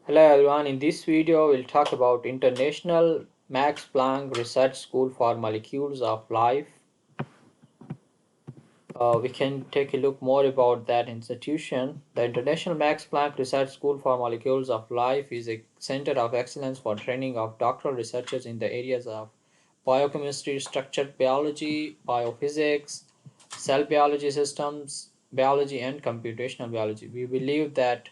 Hello everyone, in this video we'll talk about International Max Planck Research School for Molecules of Life. We can take a look more about that institution. The International Max Planck Research School for Molecules of Life is a center of excellence for training of doctoral researchers in the areas of biochemistry, structured biology, biophysics, cell biology systems, biology and computational biology. We believe that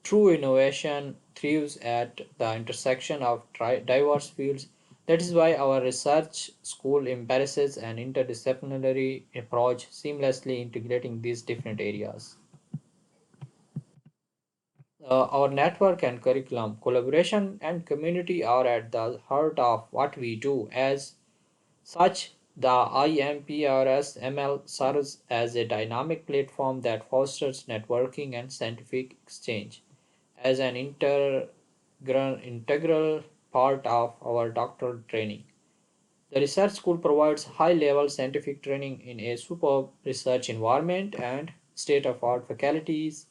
true innovation thrives at the intersection of diverse fields. That is why our research school embraces an interdisciplinary approach, seamlessly integrating these different areas. Our network and curriculum, collaboration, and community are at the heart of what we do. As such, the IMPRS-ML serves as a dynamic platform that fosters networking and scientific exchange. As an integral part of our doctoral training. The research school provides high-level scientific training in a superb research environment and state-of-art faculties.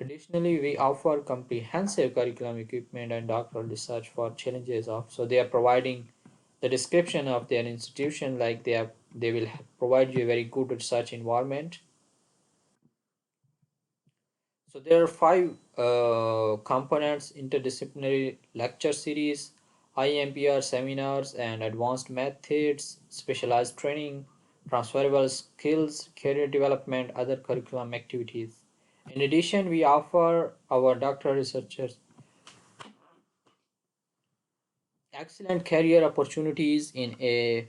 Additionally, we offer comprehensive curriculum equipment and doctoral research for challenges of. So they are providing the description of their institution like they will provide you a very good research environment. So there are five components: interdisciplinary lecture series, IMPR seminars and advanced methods, specialized training, transferable skills, career development, other curriculum activities. In addition, we offer our doctoral researchers excellent career opportunities in a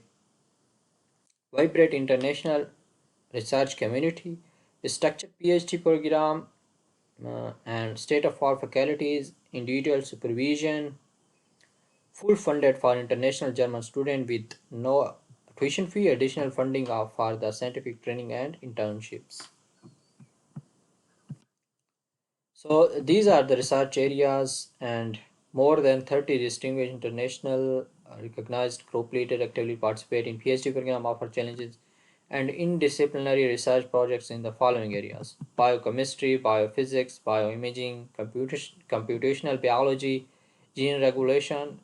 vibrant international research community, a structured PhD program, and state-of-art faculties, individual supervision, full funded for international German student with no tuition fee, additional funding for the scientific training and internships. So these are the research areas and more than 30 distinguished international recognized group leaders actively participate in PhD program, offer challenges and interdisciplinary research projects in the following areas: biochemistry, biophysics, bioimaging, computational biology, gene regulation,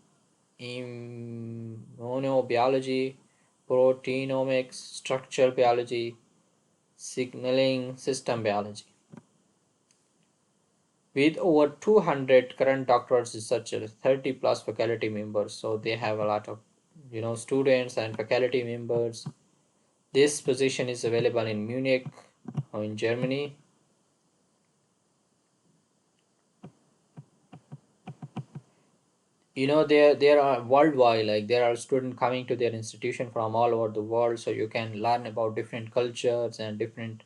immunobiology, proteinomics, structural biology, signaling system biology. With over 200 current doctoral researchers, 30 plus faculty members, so they have a lot of students and faculty members. This position is available in Munich or in Germany. There are worldwide, like there are students coming to their institution from all over the world, so you can learn about different cultures and different.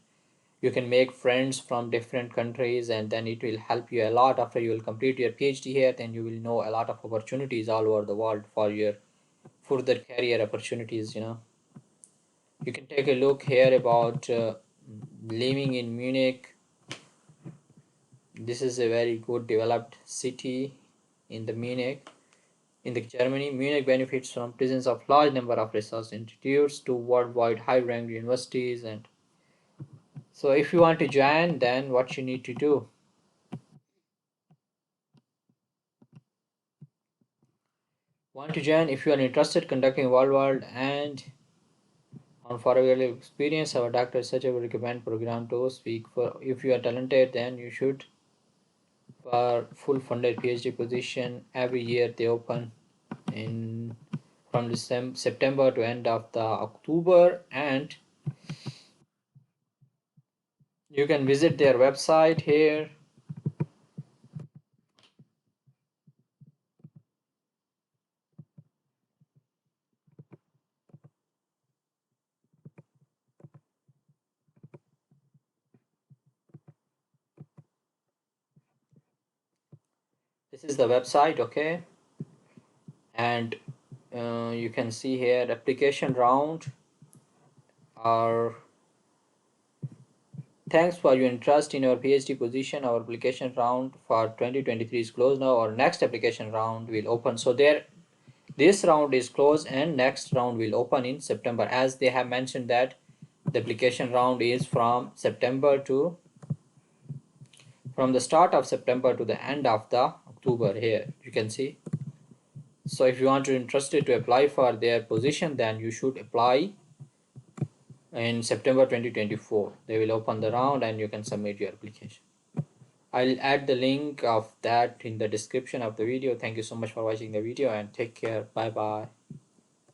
You can make friends from different countries, and then it will help you a lot after you will complete your PhD here. Then you will know a lot of opportunities all over the world for your further career opportunities. You can take a look here about living in Munich. This is a very good developed city in the Munich. In the Germany, Munich benefits from presence of large number of research institutes to worldwide high-ranked universities. And so if you want to join, then what you need to do? Want to join? If you are interested conducting worldwide and unforgettable experience, our doctor researcher will recommend program to speak for. If you are talented, then you should for full funded PhD position. Every year they open in from December, September to end of the October, and you can visit their website here. This is the website, okay, and you can see here application round. Our thanks for your interest in our PhD position. Our application round for 2023 is closed now. Our next application round will open. So there, this round is closed and next round will open in September. As they have mentioned that the application round is from September to from the start of September to the end of the October. Here you can see. So if you want to interested to apply for their position, then you should apply in September 2024. They will open the round and you can submit your application. I'll add the link of that in the description of the video. Thank you so much for watching the video and take care. Bye bye.